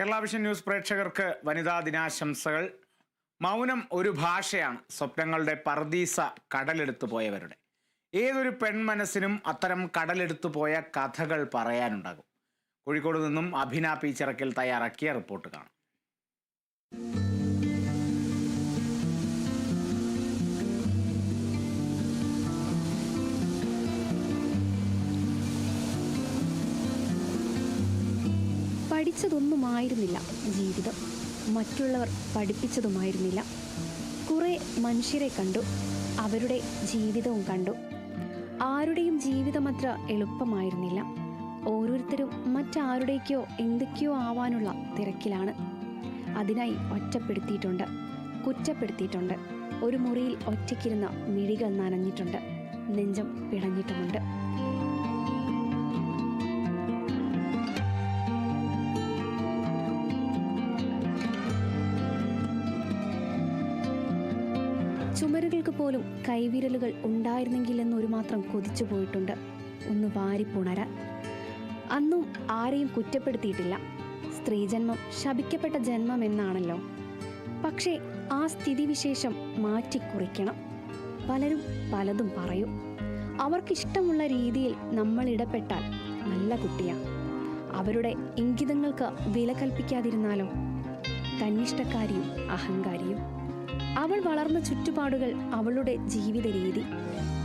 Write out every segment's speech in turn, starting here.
Kerala Vision news പ്രേക്ഷകർക്ക് വനിതാ ദിനാശംസകൾ. മൗനം ഒരു ഭാഷയാണ്. സ്വപ്നങ്ങളുടെ പർദീസ കടലെടുത്തു പോയവരുടെ. ഏതൊരു പെൺമനസ്സിനും അത്തരം കടലെടുത്തു പോയ കഥകൾ പറയാനുണ്ടാകും. കോഴിക്കോട് നിന്നും അഭിന പി ചിറക്കൽ തയ്യാറാക്കിയ റിപ്പോർട്ട് കാണാം. പഠിച്ചതൊന്നുമായിരുന്നില്ല ജീവിതം, മറ്റുള്ളവർ പഠിപ്പിച്ചതുമായിരുന്നില്ല. കുറേ മനുഷ്യരെ കണ്ടു, അവരുടെ ജീവിതവും കണ്ടു. ആരുടെയും ജീവിതം അത്ര എളുപ്പമായിരുന്നില്ല. ഓരോരുത്തരും മറ്റാരുടേക്കോ എന്തൊക്കെയോ ആവാനുള്ള തിരക്കിലാണ്. അതിനായി ഒറ്റപ്പെടുത്തിയിട്ടുണ്ട്, കുറ്റപ്പെടുത്തിയിട്ടുണ്ട്. ഒരു മുറിയിൽ ഒറ്റയ്ക്കിരുന്ന മിഴികൾ നനഞ്ഞിട്ടുണ്ട്, നെഞ്ചം പിടഞ്ഞിട്ടുമുണ്ട്. ചുമരുകൾക്ക് പോലും കൈവിരലുകൾ ഉണ്ടായിരുന്നെങ്കിലെന്നൊരു മാത്രം കൊതിച്ചു പോയിട്ടുണ്ട്, ഒന്ന് വാരിപ്പുണരാൻ. അന്നും ആരെയും കുറ്റപ്പെടുത്തിയിട്ടില്ല. സ്ത്രീജന്മം ശപിക്കപ്പെട്ട ജന്മം എന്നാണല്ലോ. പക്ഷേ ആ സ്ഥിതിവിശേഷം മാറ്റിക്കുറിക്കണം. പലരും പലതും പറയും. അവർക്കിഷ്ടമുള്ള രീതിയിൽ നമ്മൾ ഇടപെട്ടാൽ നല്ല കുട്ടിയാണ്. അവരുടെ ഇംഗിതങ്ങൾക്ക് വില കൽപ്പിക്കാതിരുന്നാലോ? തന്നിഷ്ടക്കാരിയും അഹങ്കാരിയും. അവൾ വളർന്ന ചുറ്റുപാടുകൾ, അവളുടെ ജീവിത രീതി,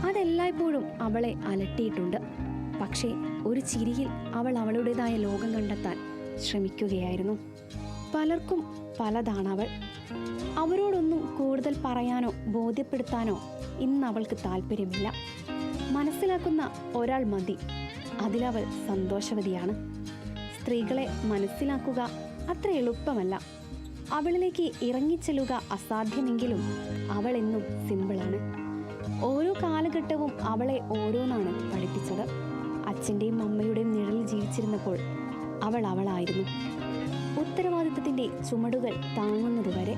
അതെല്ലായ്പ്പോഴും അവളെ അലട്ടിയിട്ടുണ്ട്. പക്ഷേ ഒരു ചിരിയിൽ അവൾ അവളുടേതായ ലോകം കണ്ടെത്താൻ ശ്രമിക്കുകയായിരുന്നു. പലർക്കും പലതാണവൾ. അവരോടൊന്നും കൂടുതൽ പറയാനോ ബോധ്യപ്പെടുത്താനോ ഇന്ന് അവൾക്ക് താല്പര്യമില്ല. മനസ്സിലാക്കുന്ന ഒരാൾ മതി, അതിലവൾ സന്തോഷവതിയാണ്. സ്ത്രീകളെ മനസ്സിലാക്കുക അത്ര എളുപ്പമല്ല. അവളിലേക്ക് ഇറങ്ങിച്ചെല്ലുക അസാധ്യമെങ്കിലും അവൾ എന്നും സിമ്പിളാണ്. ഓരോ കാലഘട്ടവും അവളെ ഓരോന്നാണ് പഠിപ്പിച്ചത്. അച്ഛൻ്റെയും അമ്മയുടെയും നിഴലിൽ ജീവിച്ചിരുന്നപ്പോൾ അവൾ അവളായിരുന്നു, ഉത്തരവാദിത്വത്തിൻ്റെ ചുമടുകൾ താങ്ങുന്നതുവരെ.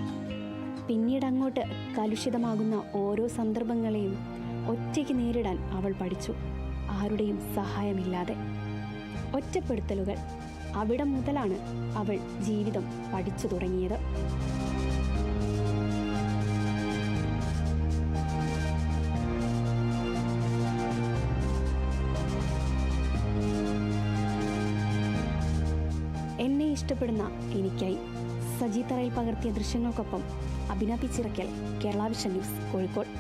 പിന്നീട് അങ്ങോട്ട് കലുഷിതമാകുന്ന ഓരോ സന്ദർഭങ്ങളെയും ഒറ്റയ്ക്ക് നേരിടാൻ അവൾ പഠിച്ചു, ആരുടെയും സഹായമില്ലാതെ. ഒറ്റപ്പെടുത്തലുകൾ, അവിടം മുതലാണ് അവൾ ജീവിതം പഠിച്ചു തുടങ്ങിയത്. എന്നെ ഇഷ്ടപ്പെടുന്ന എനിക്കായി സജി തറയിൽ പകർത്തിയ ദൃശ്യങ്ങൾക്കൊപ്പം Abhina P Chirakkal, Kerala Vision News, Kozhikode.